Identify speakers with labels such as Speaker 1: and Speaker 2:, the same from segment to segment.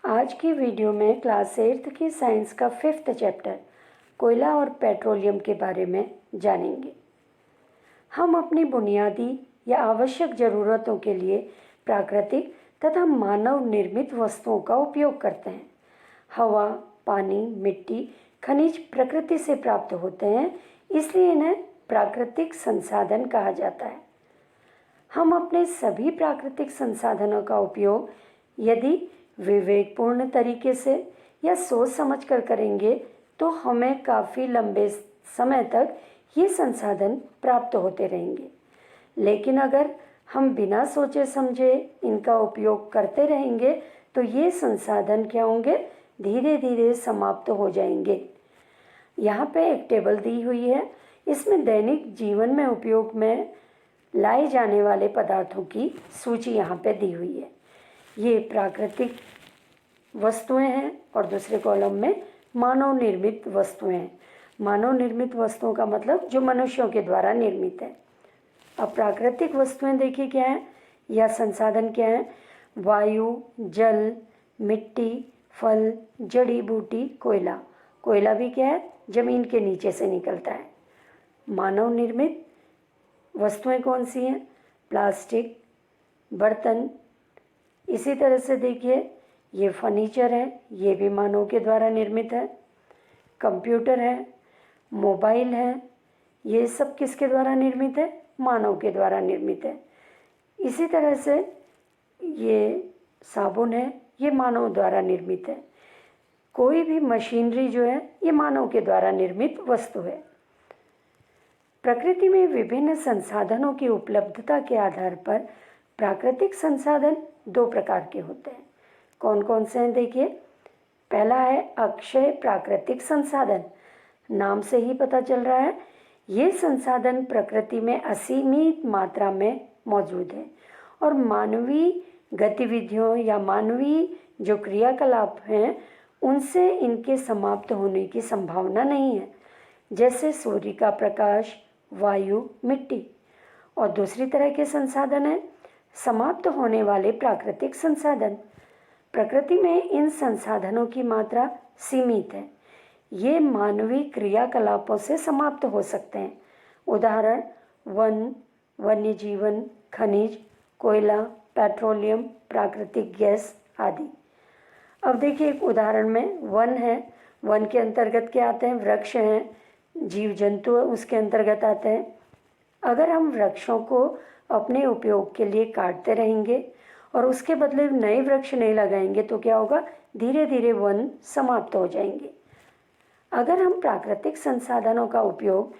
Speaker 1: आज की वीडियो में क्लास 8 की साइंस का 5th चैप्टर कोयला और पेट्रोलियम के बारे में जानेंगे। हम अपनी बुनियादी या आवश्यक ज़रूरतों के लिए प्राकृतिक तथा मानव निर्मित वस्तुओं का उपयोग करते हैं। हवा, पानी, मिट्टी, खनिज प्रकृति से प्राप्त होते हैं, इसलिए इन्हें प्राकृतिक संसाधन कहा जाता है। हम अपने सभी प्राकृतिक संसाधनों का उपयोग यदि विवेकपूर्ण तरीके से या सोच समझकर करेंगे तो हमें काफ़ी लंबे समय तक ये संसाधन प्राप्त होते रहेंगे। लेकिन अगर हम बिना सोचे समझे इनका उपयोग करते रहेंगे तो ये संसाधन क्या होंगे, धीरे धीरे समाप्त हो जाएंगे। यहाँ पे एक टेबल दी हुई है, इसमें दैनिक जीवन में उपयोग में लाए जाने वाले पदार्थों की सूची यहाँ पे दी हुई है। ये प्राकृतिक वस्तुएं हैं और दूसरे कॉलम में मानव निर्मित वस्तुएं हैं। मानव निर्मित वस्तुओं का मतलब जो मनुष्यों के द्वारा निर्मित है। अब प्राकृतिक वस्तुएं देखिए क्या है या संसाधन क्या है। वायु, जल, मिट्टी, फल, जड़ी बूटी, कोयला। कोयला भी क्या है, जमीन के नीचे से निकलता है। मानव निर्मित वस्तुएं कौन सी हैं? प्लास्टिक, बर्तन। इसी तरह से देखिए ये फर्नीचर है, ये भी मानव के द्वारा निर्मित है। कंप्यूटर है, मोबाइल है, ये सब किसके द्वारा निर्मित है? मानव के द्वारा निर्मित है। इसी तरह से ये साबुन है, ये मानव द्वारा निर्मित है। कोई भी मशीनरी जो है ये मानव के द्वारा निर्मित वस्तु है। प्रकृति में विभिन्न संसाधनों की उपलब्धता के आधार पर प्राकृतिक संसाधन दो प्रकार के होते हैं। कौन कौन से हैं देखिए। पहला है अक्षय प्राकृतिक संसाधन। नाम से ही पता चल रहा है ये संसाधन प्रकृति में असीमित मात्रा में मौजूद है और मानवीय गतिविधियों या मानवीय जो क्रियाकलाप हैं उनसे इनके समाप्त होने की संभावना नहीं है, जैसे सूर्य का प्रकाश, वायु, मिट्टी। और दूसरी तरह के संसाधन है समाप्त होने वाले प्राकृतिक संसाधन। प्रकृति में इन संसाधनों की मात्रा सीमित है, ये मानवीय क्रियाकलापों से समाप्त हो सकते हैं। उदाहरण वन, वन्य जीवन, खनिज, कोयला, पेट्रोलियम, प्राकृतिक गैस आदि। अब देखिए एक उदाहरण में वन है। वन के अंतर्गत क्या आते हैं? वृक्ष हैं, जीव जंतु उसके अंतर्गत आते हैं। अगर हम वृक्षों को अपने उपयोग के लिए काटते रहेंगे और उसके बदले नए वृक्ष नहीं लगाएंगे तो क्या होगा? धीरे धीरे वन समाप्त हो जाएंगे। अगर हम प्राकृतिक संसाधनों का उपयोग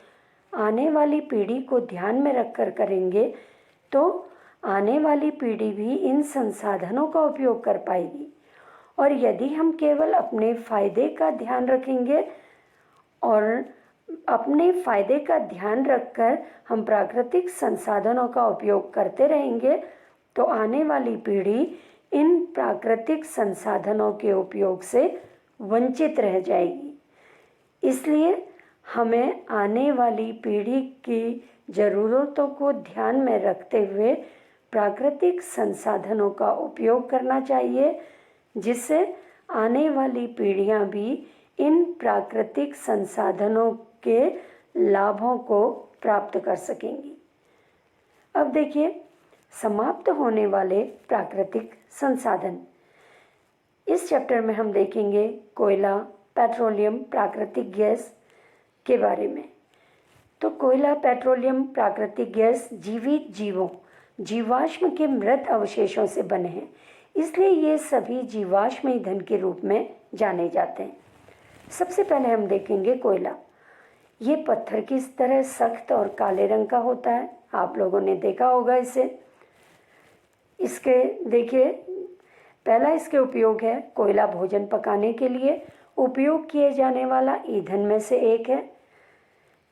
Speaker 1: आने वाली पीढ़ी को ध्यान में रखकर करेंगे तो आने वाली पीढ़ी भी इन संसाधनों का उपयोग कर पाएगी। और यदि हम केवल अपने फायदे का ध्यान रखेंगे और अपने फायदे का ध्यान रखकर हम प्राकृतिक संसाधनों का उपयोग करते रहेंगे तो आने वाली पीढ़ी इन प्राकृतिक संसाधनों के उपयोग से वंचित रह जाएगी। इसलिए हमें आने वाली पीढ़ी की ज़रूरतों को ध्यान में रखते हुए प्राकृतिक संसाधनों का उपयोग करना चाहिए, जिससे आने वाली पीढ़ियां भी इन प्राकृतिक संसाधनों के लाभों को प्राप्त कर सकेंगी। अब देखिए समाप्त होने वाले प्राकृतिक संसाधन। इस चैप्टर में हम देखेंगे कोयला, पेट्रोलियम, प्राकृतिक गैस के बारे में। तो कोयला, पेट्रोलियम, प्राकृतिक गैस जीवित जीवों, जीवाश्म के मृत अवशेषों से बने हैं, इसलिए ये सभी जीवाश्म ईंधन के रूप में जाने जाते हैं। सबसे पहले हम देखेंगे कोयला। ये पत्थर की तरह सख्त और काले रंग का होता है, आप लोगों ने देखा होगा इसे। इसके देखिए पहला इसके उपयोग है कोयला भोजन पकाने के लिए उपयोग किए जाने वाला ईंधन में से एक है।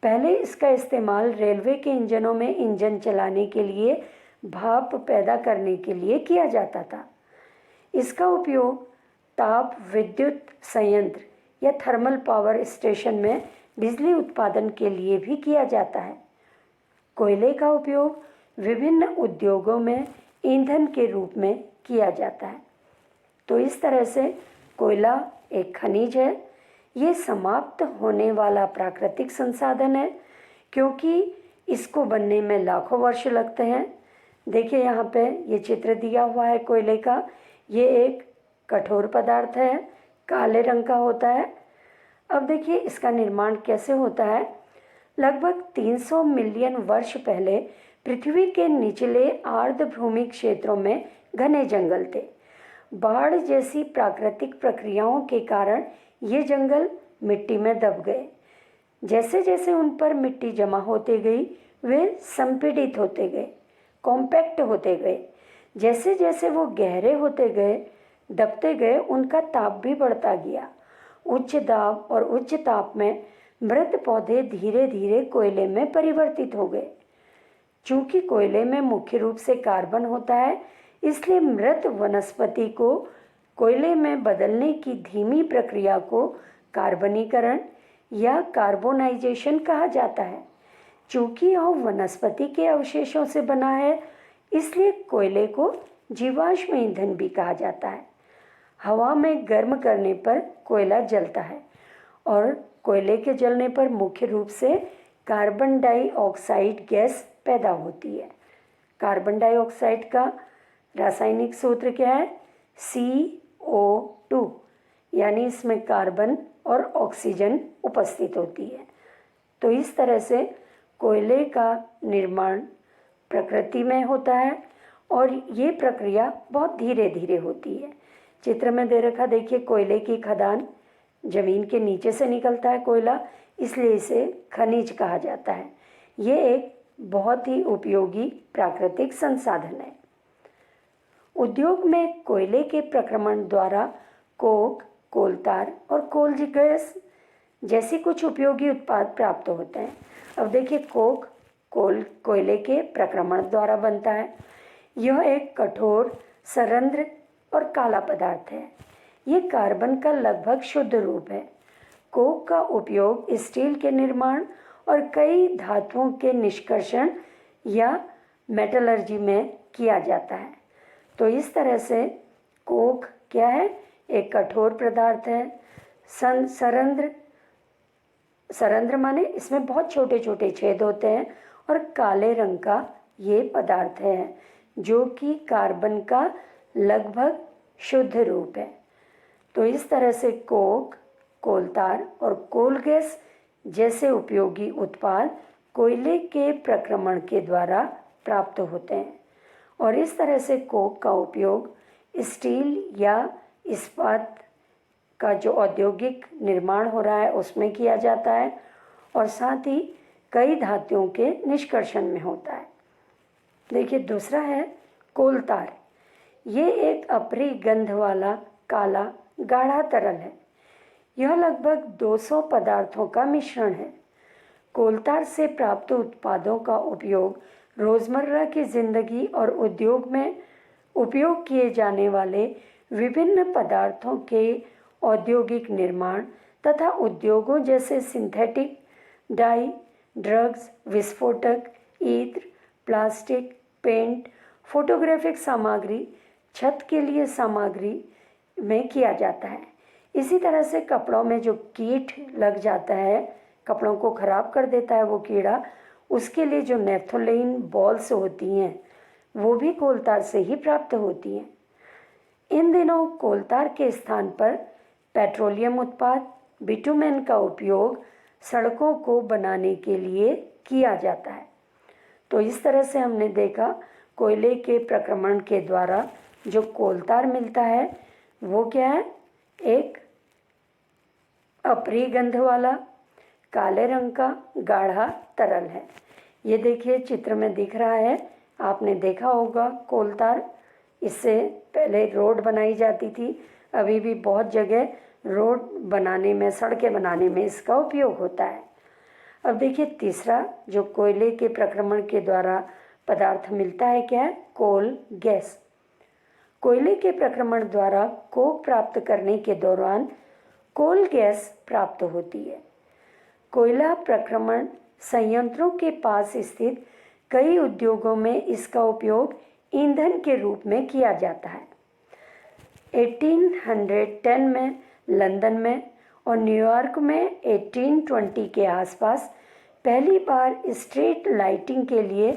Speaker 1: पहले इसका इस्तेमाल रेलवे के इंजनों में इंजन चलाने के लिए भाप पैदा करने के लिए किया जाता था। इसका उपयोग ताप विद्युत संयंत्र या थर्मल पावर स्टेशन में बिजली उत्पादन के लिए भी किया जाता है। कोयले का उपयोग विभिन्न उद्योगों में ईंधन के रूप में किया जाता है। तो इस तरह से कोयला एक खनिज है। ये समाप्त होने वाला प्राकृतिक संसाधन है क्योंकि इसको बनने में लाखों वर्ष लगते हैं। देखिए यहाँ पे ये चित्र दिया हुआ है कोयले का। ये एक कठोर पदार्थ है, काले रंग का होता है। अब देखिए इसका निर्माण कैसे होता है। लगभग 300 मिलियन वर्ष पहले पृथ्वी के निचले आर्द्रभूमि क्षेत्रों में घने जंगल थे। बाढ़ जैसी प्राकृतिक प्रक्रियाओं के कारण ये जंगल मिट्टी में दब गए। जैसे जैसे उन पर मिट्टी जमा होते गई वे संपीड़ित होते गए, कॉम्पैक्ट होते गए। जैसे जैसे वो गहरे होते गए, दबते गए, उनका ताप भी बढ़ता गया। उच्च दाब और उच्च ताप में मृत पौधे धीरे धीरे कोयले में परिवर्तित हो गए। चूंकि कोयले में मुख्य रूप से कार्बन होता है, इसलिए मृत वनस्पति को कोयले में बदलने की धीमी प्रक्रिया को कार्बनीकरण या कार्बोनाइजेशन कहा जाता है। चूंकि यह वनस्पति के अवशेषों से बना है, इसलिए कोयले को जीवाश्म ईंधन भी कहा जाता है। हवा में गर्म करने पर कोयला जलता है और कोयले के जलने पर मुख्य रूप से कार्बन डाइऑक्साइड गैस पैदा होती है। कार्बन डाइऑक्साइड का रासायनिक सूत्र क्या है? CO2, यानी इसमें कार्बन और ऑक्सीजन उपस्थित होती है। तो इस तरह से कोयले का निर्माण प्रकृति में होता है और ये प्रक्रिया बहुत धीरे धीरे होती है। चित्र में दे रखा देखिए, कोयले की खदान, जमीन के नीचे से निकलता है कोयला, इसलिए इसे खनिज कहा जाता है। ये एक बहुत ही उपयोगी प्राकृतिक संसाधन है। उद्योग में कोयले के प्रक्रमण द्वारा कोक, कोलतार और कोल गैस जैसी कुछ उपयोगी उत्पाद प्राप्त होते हैं। अब देखिए कोक कोयले के प्रक्रमण द्वारा बनता है। यह एक कठोर, सरंध्र और काला पदार्थ है। ये कार्बन का लगभग शुद्ध रूप है। कोक का उपयोग स्टील के निर्माण और कई धातुओं के निष्कर्षण या मेटलर्जी में किया जाता है। तो इस तरह से कोक क्या है? एक कठोर पदार्थ है। सरंध्र माने इसमें बहुत छोटे छोटे छेद होते हैं और काले रंग का ये पदार्थ है जो कि कार्बन का लगभग शुद्ध रूप है। तो इस तरह से कोक, कोलतार और कोल गैस जैसे उपयोगी उत्पाद कोयले के प्रक्रमण के द्वारा प्राप्त होते हैं और इस तरह से कोक का उपयोग स्टील या इस्पात का जो औद्योगिक निर्माण हो रहा है उसमें किया जाता है और साथ ही कई धातुओं के निष्कर्षण में होता है। देखिए दूसरा है कोलतार। ये एक अप्रिय गंध वाला काला गाढ़ा तरल है। यह लगभग 200 पदार्थों का मिश्रण है। कोलतार से प्राप्त उत्पादों का उपयोग रोज़मर्रा की जिंदगी और उद्योग में उपयोग किए जाने वाले विभिन्न पदार्थों के औद्योगिक निर्माण तथा उद्योगों जैसे सिंथेटिक डाई, ड्रग्स, विस्फोटक, ईंट, प्लास्टिक, पेंट, फोटोग्राफिक सामग्री, छत के लिए सामग्री में किया जाता है। इसी तरह से कपड़ों में जो कीट लग जाता है, कपड़ों को ख़राब कर देता है वो कीड़ा, उसके लिए जो नेफ्थोलीन बॉल्स होती हैं वो भी कोलतार से ही प्राप्त होती हैं। इन दिनों कोलतार के स्थान पर पेट्रोलियम उत्पाद बिटुमेन का उपयोग सड़कों को बनाने के लिए किया जाता है। तो इस तरह से हमने देखा कोयले के प्रक्रमण के द्वारा जो कोलतार मिलता है वो क्या है? एक अप्रिय गंध वाला काले रंग का गाढ़ा तरल है। ये देखिए चित्र में दिख रहा है, आपने देखा होगा कोलतार। इससे पहले रोड बनाई जाती थी, अभी भी बहुत जगह रोड बनाने में, सड़कें बनाने में इसका उपयोग होता है। अब देखिए तीसरा जो कोयले के प्रक्रमण के द्वारा पदार्थ मिलता है क्या है? Coal gas. कोयले के प्रक्रमण द्वारा कोक प्राप्त करने के दौरान कोल गैस प्राप्त होती है। कोयला प्रक्रमण संयंत्रों के पास स्थित कई उद्योगों में इसका उपयोग ईंधन के रूप में किया जाता है। 1810 में लंदन में और न्यूयॉर्क में 1820 के आसपास पहली बार स्ट्रीट लाइटिंग के लिए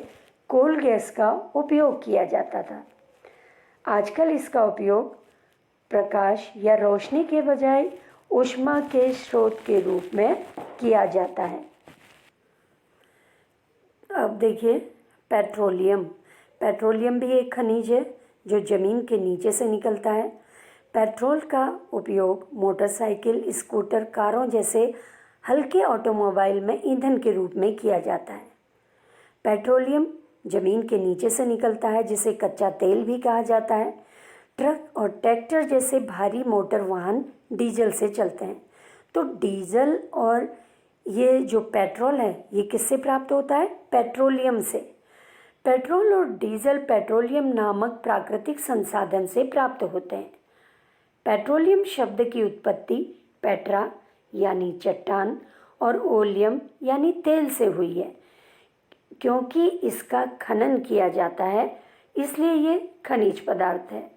Speaker 1: कोल गैस का उपयोग किया जाता था। आजकल इसका उपयोग प्रकाश या रोशनी के बजाय ऊष्मा के स्रोत के रूप में किया जाता है। अब देखिए पेट्रोलियम। पेट्रोलियम भी एक खनिज है जो ज़मीन के नीचे से निकलता है। पेट्रोल का उपयोग मोटरसाइकिल, स्कूटर, कारों जैसे हल्के ऑटोमोबाइल में ईंधन के रूप में किया जाता है। पेट्रोलियम ज़मीन के नीचे से निकलता है जिसे कच्चा तेल भी कहा जाता है। ट्रक और ट्रैक्टर जैसे भारी मोटर वाहन डीजल से चलते हैं। तो डीजल और ये जो पेट्रोल है ये किससे प्राप्त होता है? पेट्रोलियम से। पेट्रोल और डीजल पेट्रोलियम नामक प्राकृतिक संसाधन से प्राप्त होते हैं। पेट्रोलियम शब्द की उत्पत्ति पेट्रा यानी चट्टान और ओलियम यानी तेल से हुई है। क्योंकि इसका खनन किया जाता है इसलिए ये खनिज पदार्थ है।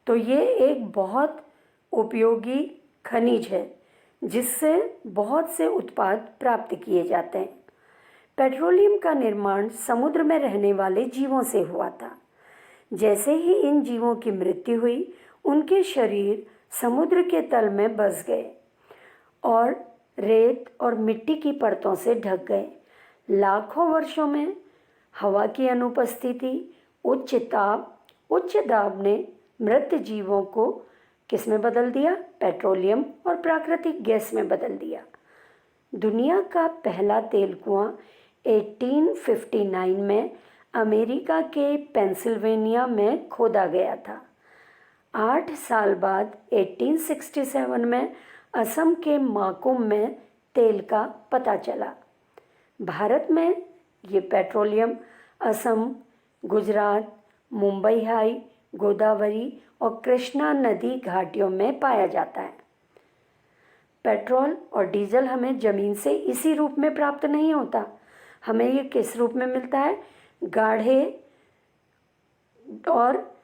Speaker 1: तो ये एक बहुत उपयोगी खनिज है जिससे बहुत से उत्पाद प्राप्त किए जाते हैं। पेट्रोलियम का निर्माण समुद्र में रहने वाले जीवों से हुआ था। जैसे ही इन जीवों की मृत्यु हुई उनके शरीर समुद्र के तल में बस गए और रेत और मिट्टी की परतों से ढक गए। लाखों वर्षों में हवा की अनुपस्थिति, उच्च दाब ने मृत जीवों को किस में बदल दिया? पेट्रोलियम और प्राकृतिक गैस में बदल दिया। दुनिया का पहला तेल कुआं 1859 में अमेरिका के पेंसिल्वेनिया में खोदा गया था। 8 साल बाद 1867 में असम के माकुम में तेल का पता चला। भारत में ये पेट्रोलियम असम, गुजरात, मुंबई हाई, गोदावरी और कृष्णा नदी घाटियों में पाया जाता है। पेट्रोल और डीजल हमें ज़मीन से इसी रूप में प्राप्त नहीं होता। हमें ये किस रूप में मिलता है? गाढ़े और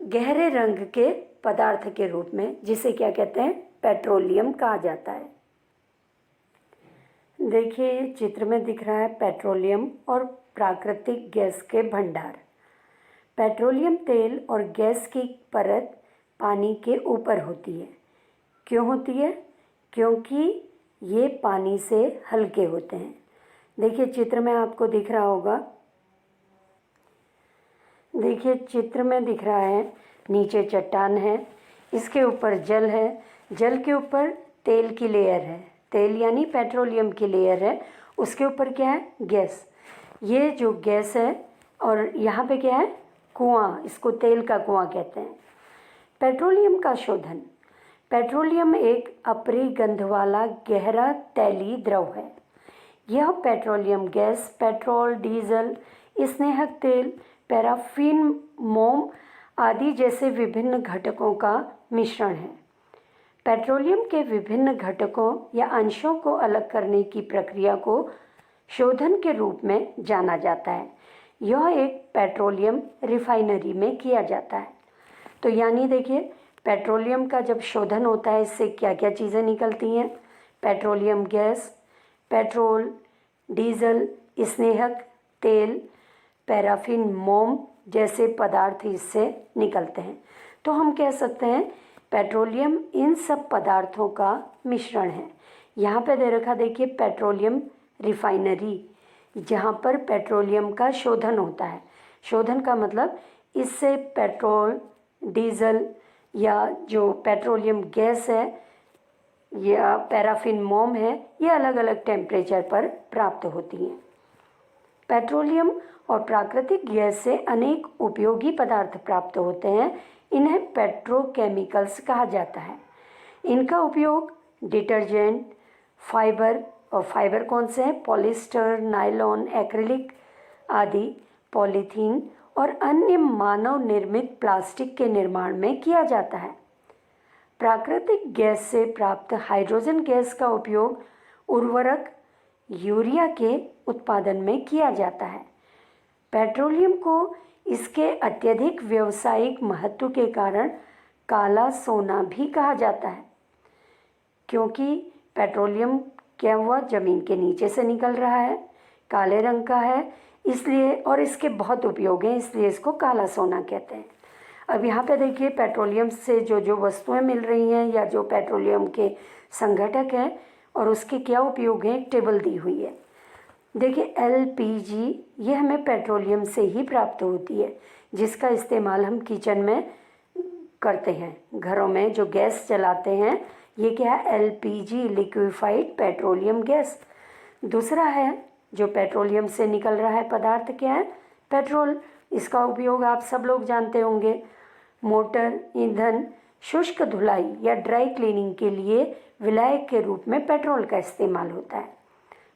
Speaker 1: गहरे रंग के पदार्थ के रूप में, जिसे क्या कहते हैं? पेट्रोलियम कहा जाता है। देखिए चित्र में दिख रहा है पेट्रोलियम और प्राकृतिक गैस के भंडार। पेट्रोलियम तेल और गैस की परत पानी के ऊपर होती है। क्यों होती है? क्योंकि ये पानी से हल्के होते हैं। देखिए चित्र में आपको दिख रहा होगा। देखिए चित्र में दिख रहा है नीचे चट्टान है, इसके ऊपर जल है, जल के ऊपर तेल की लेयर है, तेल यानी पेट्रोलियम की लेयर है, उसके ऊपर क्या है? गैस। ये जो गैस है और यहाँ पे क्या है? कुआं, इसको तेल का कुआं कहते हैं। पेट्रोलियम का शोधन। पेट्रोलियम एक अपरिगंध वाला गहरा तैलीय द्रव है। यह पेट्रोलियम गैस पेट्रोल, डीजल, स्नेहक तेल, पैराफिन, मोम आदि जैसे विभिन्न घटकों का मिश्रण है। पेट्रोलियम के विभिन्न घटकों या अंशों को अलग करने की प्रक्रिया को शोधन के रूप में जाना जाता है। यह एक पेट्रोलियम रिफाइनरी में किया जाता है। तो यानी देखिए पेट्रोलियम का जब शोधन होता है इससे क्या क्या चीज़ें निकलती हैं? पेट्रोलियम गैस, पेट्रोल, डीजल, स्नेहक तेल, पैराफिन, मोम जैसे पदार्थ इससे निकलते हैं। तो हम कह सकते हैं पेट्रोलियम इन सब पदार्थों का मिश्रण है। यहाँ पे दे रखा देखिए पेट्रोलियम रिफाइनरी, जहाँ पर पेट्रोलियम का शोधन होता है। शोधन का मतलब इससे पेट्रोल, डीजल या जो पेट्रोलियम गैस है या पैराफिन मोम है, ये अलग अलग टेम्परेचर पर प्राप्त होती हैं। पेट्रोलियम और प्राकृतिक गैस से अनेक उपयोगी पदार्थ प्राप्त होते हैं। इन्हें पेट्रोकेमिकल्स कहा जाता है। इनका उपयोग डिटर्जेंट, फाइबर, और फाइबर कौन से हैं? पॉलिस्टर, नायलॉन, एक्रिलिक आदि, पॉलीथीन और अन्य मानव निर्मित प्लास्टिक के निर्माण में किया जाता है। प्राकृतिक गैस से प्राप्त हाइड्रोजन गैस का उपयोग उर्वरक यूरिया के उत्पादन में किया जाता है। पेट्रोलियम को इसके अत्यधिक व्यावसायिक महत्व के कारण काला सोना भी कहा जाता है, क्योंकि पेट्रोलियम क्या हुआ, ज़मीन के नीचे से निकल रहा है, काले रंग का है इसलिए, और इसके बहुत उपयोग हैं इसलिए इसको काला सोना कहते हैं। अब यहाँ पे देखिए पेट्रोलियम से जो जो वस्तुएं मिल रही हैं या जो पेट्रोलियम के संघटक हैं और उसके क्या उपयोग हैं, एक टेबल दी हुई है। देखिए LPG ये हमें पेट्रोलियम से ही प्राप्त होती है, जिसका इस्तेमाल हम किचन में करते हैं, घरों में जो गैस जलाते हैं ये क्या है, LPG लिक्विफाइड पेट्रोलियम गैस। दूसरा है जो पेट्रोलियम से निकल रहा है पदार्थ क्या है, पेट्रोल। इसका उपयोग आप सब लोग जानते होंगे, मोटर, ईंधन, शुष्क धुलाई या ड्राई क्लीनिंग के लिए विलायक के रूप में पेट्रोल का इस्तेमाल होता है।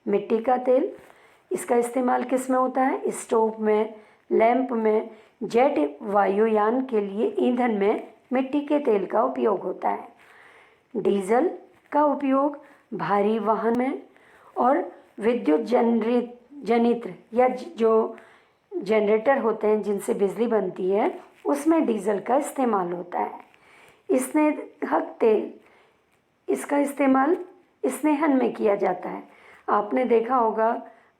Speaker 1: मिट्टी का तेल, इसका इस्तेमाल किस में होता है, स्टोव में, लैंप में, जेट वायुयान के लिए ईंधन में मिट्टी के तेल का उपयोग होता है। डीजल का उपयोग भारी वाहन में और विद्युत जनित्र या जो जनरेटर होते हैं जिनसे बिजली बनती है उसमें डीजल का इस्तेमाल होता है। स्नेहक तेल, इसका इस्तेमाल स्नेहन में किया जाता है। आपने देखा होगा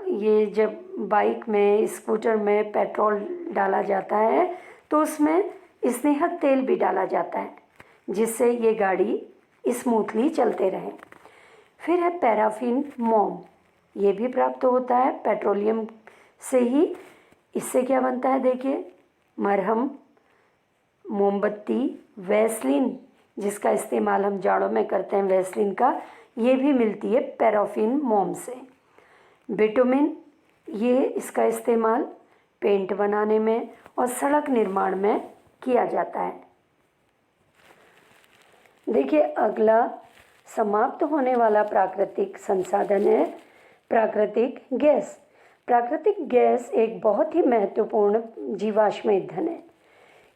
Speaker 1: ये जब बाइक में, स्कूटर में पेट्रोल डाला जाता है तो उसमें स्नेहक तेल भी डाला जाता है जिससे ये गाड़ी स्मूथली चलते रहे। फिर है पैराफिन मोम, ये भी प्राप्त होता है पेट्रोलियम से ही। इससे क्या बनता है देखिए, मरहम, मोमबत्ती, वैसलीन जिसका इस्तेमाल हम जाड़ों में करते हैं वैसलीन का, ये भी मिलती है पैराफिन मोम से। बिटुमिन, ये इसका इस्तेमाल पेंट बनाने में और सड़क निर्माण में किया जाता है। देखिए अगला समाप्त होने वाला प्राकृतिक संसाधन है प्राकृतिक गैस। प्राकृतिक गैस एक बहुत ही महत्वपूर्ण जीवाश्म ईंधन है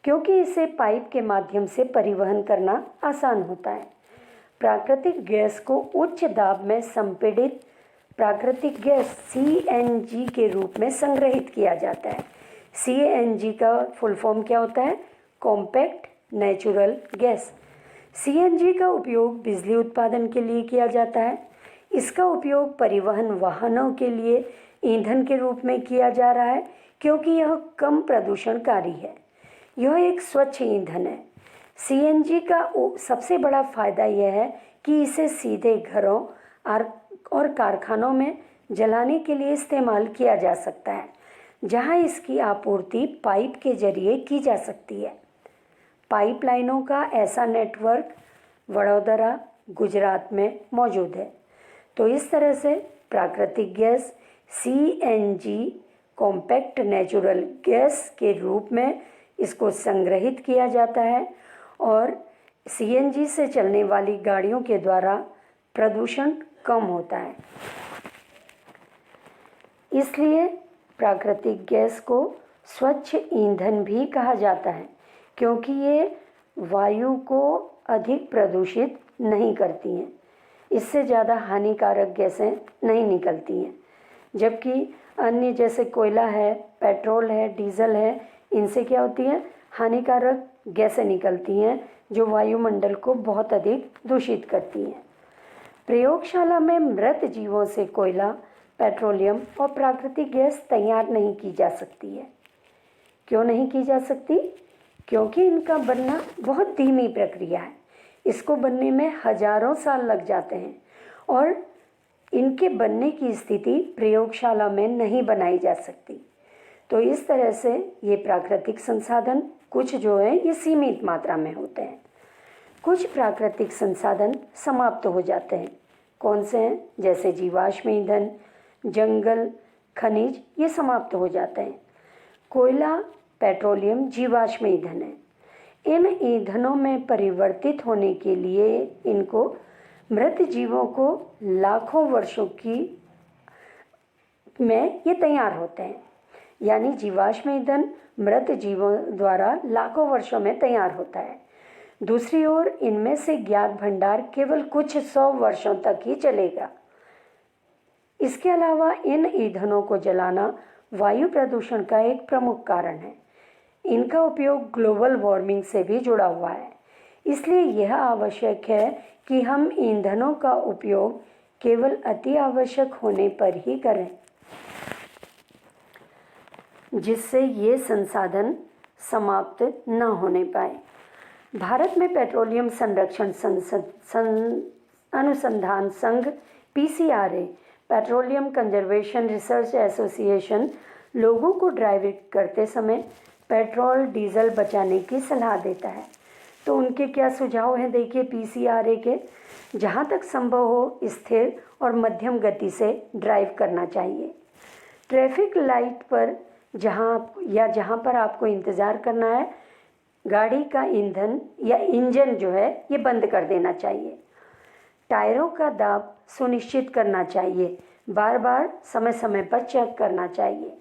Speaker 1: क्योंकि इसे पाइप के माध्यम से परिवहन करना आसान होता है। प्राकृतिक गैस को उच्च दाब में संपीड़ित प्राकृतिक गैस CNG के रूप में संग्रहित किया जाता है। CNG का फुल फॉर्म क्या होता है, कॉम्पैक्ट नेचुरल गैस। CNG का उपयोग बिजली उत्पादन के लिए किया जाता है। इसका उपयोग परिवहन वाहनों के लिए ईंधन के रूप में किया जा रहा है क्योंकि यह कम प्रदूषणकारी है। यह एक स्वच्छ ईंधन है। CNG का सबसे बड़ा फायदा यह है कि इसे सीधे घरों और कारखानों में जलाने के लिए इस्तेमाल किया जा सकता है, जहां इसकी आपूर्ति पाइप के जरिए की जा सकती है। पाइपलाइनों का ऐसा नेटवर्क वडोदरा, गुजरात में मौजूद है। तो इस तरह से प्राकृतिक gas CNG compact natural gas के रूप में इसको संग्रहित किया जाता है और CNG से चलने वाली गाड़ियों के द्वारा प्रदूषण कम होता है। इसलिए प्राकृतिक गैस को स्वच्छ ईंधन भी कहा जाता है क्योंकि ये वायु को अधिक प्रदूषित नहीं करती हैं, इससे ज़्यादा हानिकारक गैसें नहीं निकलती हैं। जबकि अन्य जैसे कोयला है, पेट्रोल है, डीजल है, इनसे क्या होती है, हानिकारक गैसें निकलती हैं जो वायुमंडल को बहुत अधिक दूषित करती हैं। प्रयोगशाला में मृत जीवों से कोयला, पेट्रोलियम और प्राकृतिक गैस तैयार नहीं की जा सकती है। क्यों नहीं की जा सकती? क्योंकि इनका बनना बहुत धीमी प्रक्रिया है। इसको बनने में हजारों साल लग जाते हैं और इनके बनने की स्थिति प्रयोगशाला में नहीं बनाई जा सकती। तो इस तरह से ये प्राकृतिक संसाधन कुछ जो है ये सीमित मात्रा में होते हैं। कुछ प्राकृतिक संसाधन समाप्त हो जाते हैं। कौन से हैं? जैसे जीवाश्म ईंधन, जंगल, खनिज, ये समाप्त हो जाते हैं। कोयला, पेट्रोलियम जीवाश्म ईंधन है। इन ईंधनों में परिवर्तित होने के लिए इनको मृत जीवों को लाखों वर्षों की में ये तैयार होते हैं। यानी जीवाश्म ईंधन मृत जीवों द्वारा लाखों वर्षों में तैयार होता है। दूसरी ओर इनमें से ज्ञात भंडार केवल कुछ 100 वर्षों तक ही चलेगा। इसके अलावा इन ईंधनों को जलाना वायु प्रदूषण का एक प्रमुख कारण है। इनका उपयोग ग्लोबल वार्मिंग से भी जुड़ा हुआ है। इसलिए यह आवश्यक है कि हम ईंधनों का उपयोग केवल अति आवश्यक होने पर ही करें, जिससे ये संसाधन समाप्त न होने पाए। भारत में पेट्रोलियम संरक्षण अनुसंधान संघ (PCRA) petroleum conservation research association लोगों को ड्राइविंग करते समय पेट्रोल डीजल बचाने की सलाह देता है। तो उनके क्या सुझाव हैं देखिए PCRA के। जहाँ तक संभव हो स्थिर और मध्यम गति से ड्राइव करना चाहिए। ट्रैफिक लाइट पर जहाँ पर आपको इंतज़ार करना है, गाड़ी का ईंधन या इंजन जो है ये बंद कर देना चाहिए। टायरों का दाब सुनिश्चित करना चाहिए, बार बार समय समय पर चेक करना चाहिए।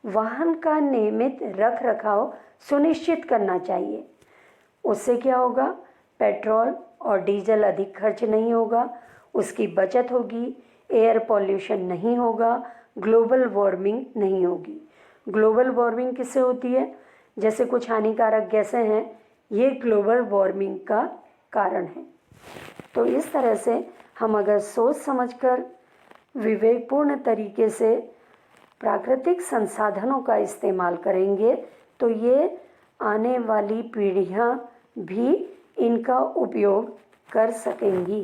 Speaker 1: वाहन का नियमित रख रखाव सुनिश्चित करना चाहिए। उससे क्या होगा, पेट्रोल और डीजल अधिक खर्च नहीं होगा, उसकी बचत होगी, एयर पॉल्यूशन नहीं होगा, ग्लोबल वार्मिंग नहीं होगी। ग्लोबल वार्मिंग किससे होती है? जैसे कुछ हानिकारक गैसें हैं, ये ग्लोबल वार्मिंग का कारण है। तो इस तरह से हम अगर सोच समझकर विवेकपूर्ण तरीके से प्राकृतिक संसाधनों का इस्तेमाल करेंगे तो ये आने वाली पीढ़ियाँ भी इनका उपयोग कर सकेंगी।